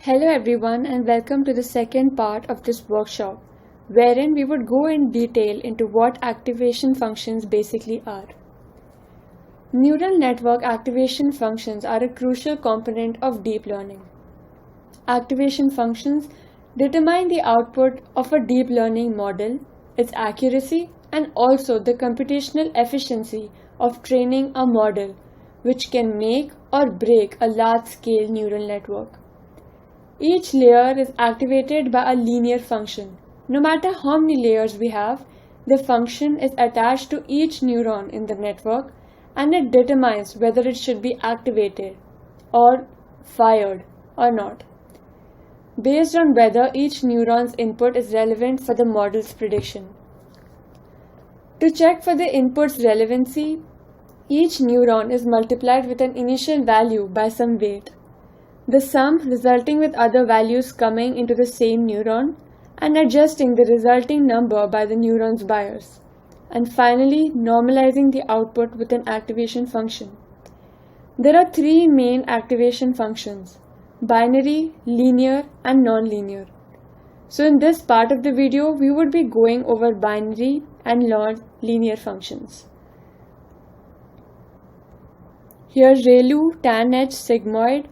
Hello everyone and welcome to the second part of this workshop, wherein we would go in detail into what activation functions basically are. Neural network activation functions are a crucial component of deep learning. Activation functions determine the output of a deep learning model, its accuracy, and also the computational efficiency of training a model, which can make or break a large-scale neural network. Each layer is activated by a linear function. No matter how many layers we have, the function is attached to each neuron in the network and it determines whether it should be activated or fired or not, based on whether each neuron's input is relevant for the model's prediction. To check for the input's relevancy, each neuron is multiplied with an initial value by some weight. The sum resulting with other values coming into the same neuron and adjusting the resulting number by the neuron's bias, and finally normalizing the output with an activation function. There are three main activation functions: binary, linear, and nonlinear. So in this part of the video, we would be going over binary and non-linear functions. Here ReLU, TANH, sigmoid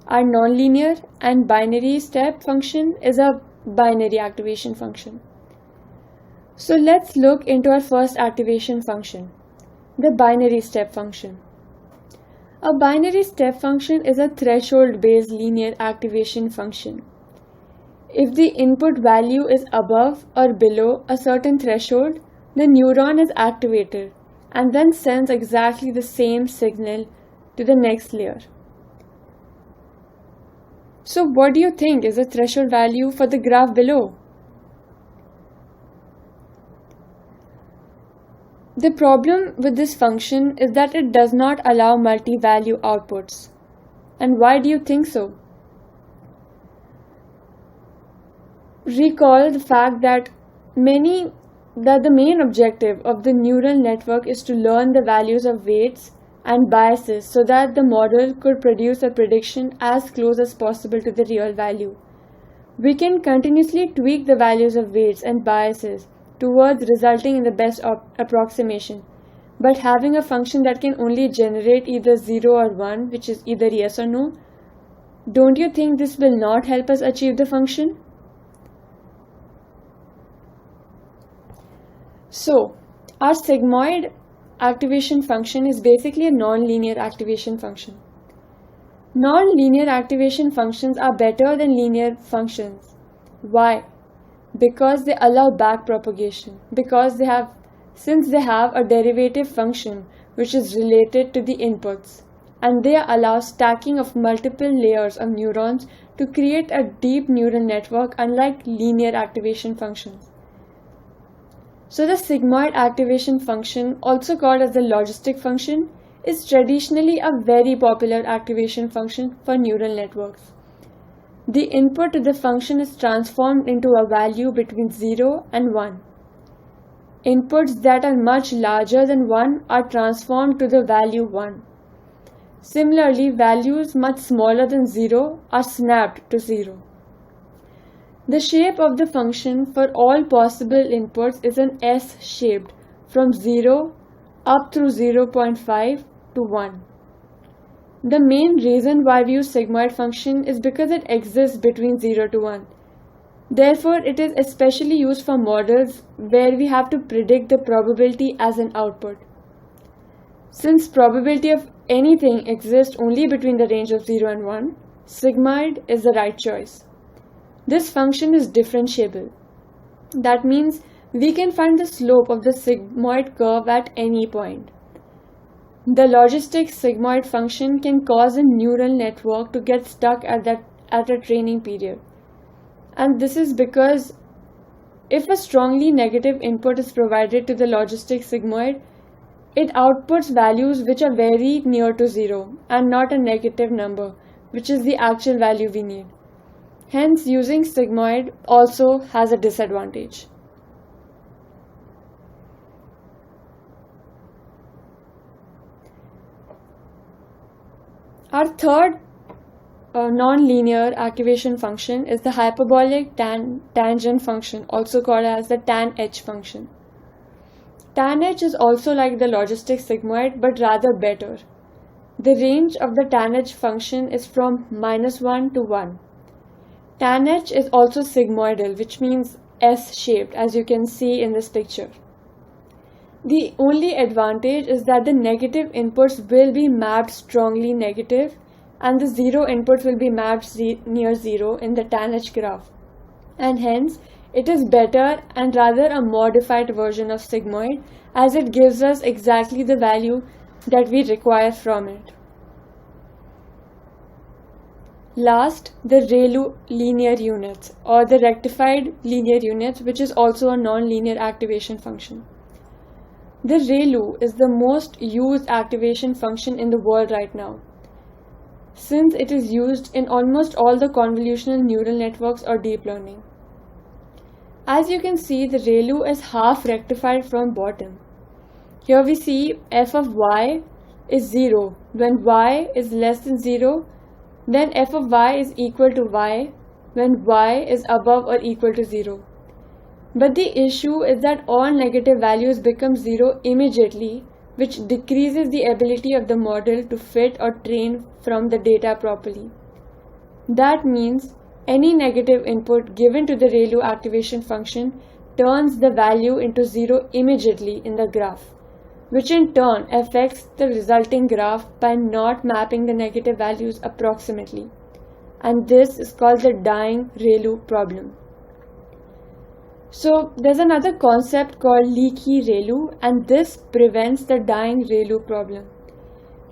are nonlinear, and binary step function is a binary activation function. So let's look into our first activation function, the binary step function. A binary step function is a threshold-based linear activation function. If the input value is above or below a certain threshold, the neuron is activated and then sends exactly the same signal to the next layer. So what do you think is the threshold value for the graph below? The problem with this function is that it does not allow multi-value outputs. And why do you think so? Recall the fact that the main objective of the neural network is to learn the values of weights and biases so that the model could produce a prediction as close as possible to the real value. We can continuously tweak the values of weights and biases towards resulting in the best approximation, but having a function that can only generate either 0 or 1, which is either yes or no, don't you think this will not help us achieve the function? So, our sigmoid activation function is basically a non-linear activation function. Non-linear activation functions are better than linear functions. Why? Because they allow backpropagation. Since they have a derivative function which is related to the inputs, and they allow stacking of multiple layers of neurons to create a deep neural network, unlike linear activation functions. So the sigmoid activation function, also called as the logistic function, is traditionally a very popular activation function for neural networks. The input to the function is transformed into a value between 0 and 1. Inputs that are much larger than 1 are transformed to the value 1. Similarly, values much smaller than 0 are snapped to 0. The shape of the function for all possible inputs is an S-shaped from 0 up through 0.5 to 1. The main reason why we use sigmoid function is because it exists between 0 to 1. Therefore, it is especially used for models where we have to predict the probability as an output. Since probability of anything exists only between the range of 0 and 1, sigmoid is the right choice. This function is differentiable. That means we can find the slope of the sigmoid curve at any point. The logistic sigmoid function can cause a neural network to get stuck at a training period. And this is because if a strongly negative input is provided to the logistic sigmoid, it outputs values which are very near to 0 and not a negative number, which is the actual value we need. Hence, using sigmoid also has a disadvantage. Our third non-linear activation function is the hyperbolic tangent function, also called as the tanh function. Tanh is also like the logistic sigmoid, but rather better. The range of the tanh function is from -1 to 1. Tanh is also sigmoidal, which means S-shaped, as you can see in this picture. The only advantage is that the negative inputs will be mapped strongly negative, and the zero inputs will be mapped near zero in the tanh graph. And hence, it is better and rather a modified version of sigmoid, as it gives us exactly the value that we require from it. Last, the ReLU linear units, or the rectified linear units, which is also a non-linear activation function. The ReLU is the most used activation function in the world right now, since it is used in almost all the convolutional neural networks or deep learning. As you can see, the ReLU is half rectified from bottom. Here we see f of y is 0 when y is less than 0, then f of y is equal to y when y is above or equal to 0. But the issue is that all negative values become 0 immediately, which decreases the ability of the model to fit or train from the data properly. That means any negative input given to the ReLU activation function turns the value into 0 immediately in the graph, which in turn affects the resulting graph by not mapping the negative values approximately. And this is called the dying ReLU problem. So there's another concept called leaky ReLU, and this prevents the dying ReLU problem.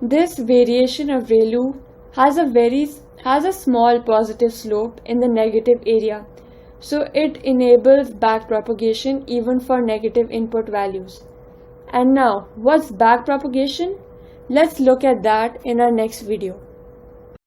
This variation of ReLU has a small positive slope in the negative area, so it enables backpropagation even for negative input values. And now, what's backpropagation? Let's look at that in our next video.